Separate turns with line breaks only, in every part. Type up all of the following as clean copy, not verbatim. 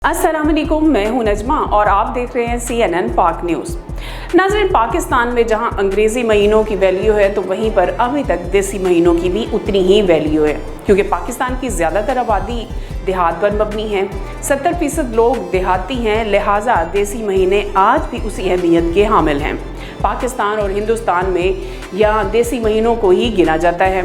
अस्सलाम वालेकुम, मैं हूं नजमा और आप देख रहे हैं CNN पाक न्यूज़। नाज़रीन, पाकिस्तान में जहां अंग्रेज़ी महीनों की वैल्यू है तो वहीं पर अभी तक देसी महीनों की भी उतनी ही वैल्यू है, क्योंकि पाकिस्तान की ज़्यादातर आबादी देहात पर मबनी है। 70% लोग देहाती हैं, लिहाजा देसी महीने आज भी उसी अहमियत के हामिल हैं। पाकिस्तान और हिंदुस्तान में यहाँ देसी महीनों को ही गिना जाता है।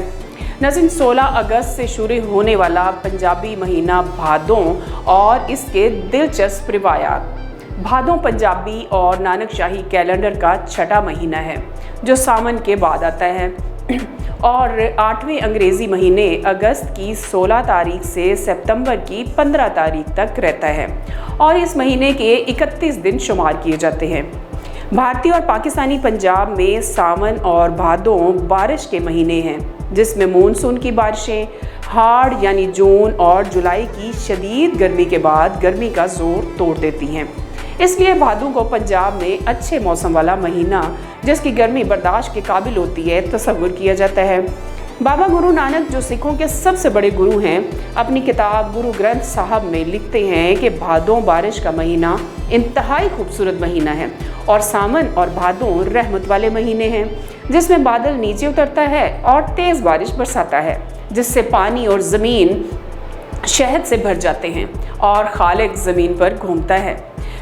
नाज़रीन, 16 अगस्त से शुरू होने वाला पंजाबी महीना भादों और इसके दिलचस्प रिवायात। भादों पंजाबी और नानक शाही कैलेंडर का छठा महीना है जो सावन के बाद आता है और 8वें अंग्रेज़ी महीने अगस्त की 16 तारीख से सितंबर की 15 तारीख तक रहता है और इस महीने के 31 दिन शुमार किए जाते हैं। भारतीय और पाकिस्तानी पंजाब में सावन और भादों बारिश के महीने हैं, जिसमें मानसून की बारिशें हाड़ यानी जून और जुलाई की शदीद गर्मी के बाद गर्मी का जोर तोड़ देती हैं। इसलिए भादों को पंजाब में अच्छे मौसम वाला महीना जिसकी गर्मी बर्दाश्त के काबिल होती है तस्वुर किया जाता है। बाबा गुरु नानक, जो सिखों के सबसे बड़े गुरु हैं, अपनी किताब गुरु ग्रंथ साहब में लिखते हैं कि भादों बारिश का महीना इंतहाई खूबसूरत महीना है और सावन और भादों रहमत वाले महीने हैं, जिसमें बादल नीचे उतरता है और तेज़ बारिश बरसाता है, जिससे पानी और ज़मीन शहद से भर जाते हैं और खालिक ज़मीन पर घूमता है।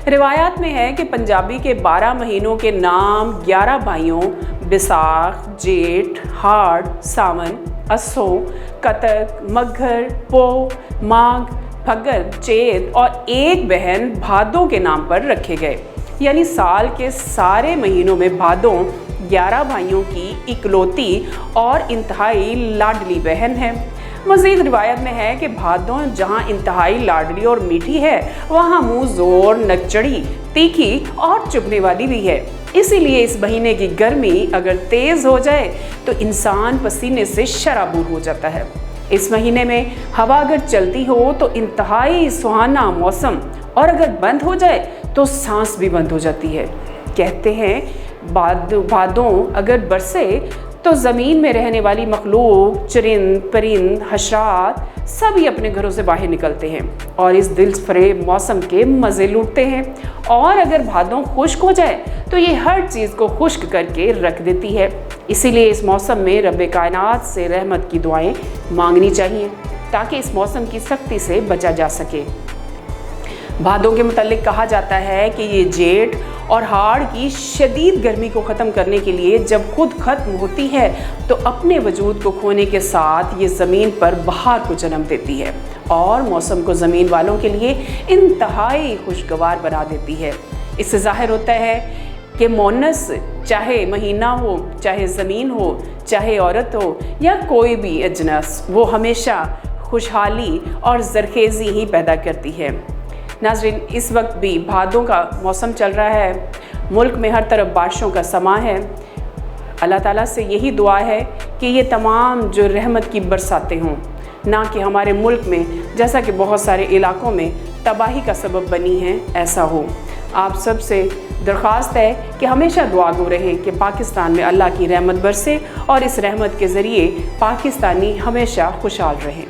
रिवायात में है कि पंजाबी के 12 महीनों के नाम 11 भाइयों बैसाख, जेठ, हाड़, सावन, अस्सो, कतक, मघर, पो, माघ, फग्गन, चेत और एक बहन भादों के नाम पर रखे गए। यानी साल के सारे महीनों में भादों 11 भाइयों की इकलौती और इंतहाई लाडली बहन है। मज़ीद रिवायत में है कि भादों जहाँ इंतहाई लाडली और मीठी है, वहाँ मुँह ज़ोर, नकचड़ी, तीखी और चुभने वाली भी है। इसीलिए इस महीने की गर्मी अगर तेज़ हो जाए तो इंसान पसीने से शराबूर हो जाता है। इस महीने में हवा अगर चलती हो तो इंतहाई सुहाना मौसम, और अगर बंद हो जाए तो सांस भी बंद हो जाती है। कहते हैं भादों अगर बरसे तो ज़मीन में रहने वाली मखलूक, चरिंद, परिंद, हशरात सभी अपने घरों से बाहर निकलते हैं और इस दिलफरेब मौसम के मज़े लूटते हैं। और अगर भादों खुश्क हो जाए तो ये हर चीज़ को खुश्क करके रख देती है। इसीलिए इस मौसम में रब्बे कायनात से रहमत की दुआएं मांगनी चाहिए ताकि इस मौसम की सख्ती से बचा जा सके। भादों के मुतालिक कहा जाता है कि ये जेठ और हाड़ की शदीद गर्मी को ख़त्म करने के लिए जब खुद ख़त्म होती है तो अपने वजूद को खोने के साथ ये ज़मीन पर बहार को जन्म देती है और मौसम को ज़मीन वालों के लिए इंतहाई खुशगवार बना देती है। इससे ज़ाहिर होता है कि मोनस, चाहे महीना हो, चाहे ज़मीन हो, चाहे औरत हो या कोई भी अजनस, वो हमेशा खुशहाली और ज़रखेज़ी ही पैदा करती है। नाज़रीन, इस वक्त भी भादों का मौसम चल रहा है, मुल्क में हर तरफ बारिशों का समा है। अल्लाह ताला से यही दुआ है कि ये तमाम जो रहमत की बरसातें हों, ना कि हमारे मुल्क में जैसा कि बहुत सारे इलाकों में तबाही का सबब बनी हैं, ऐसा हो। आप सब से दरख्वास्त है कि हमेशा दुआगो रहें कि पाकिस्तान में अल्लाह की रहमत बरसे और इस रहमत के ज़रिए पाकिस्तानी हमेशा खुशहाल रहें।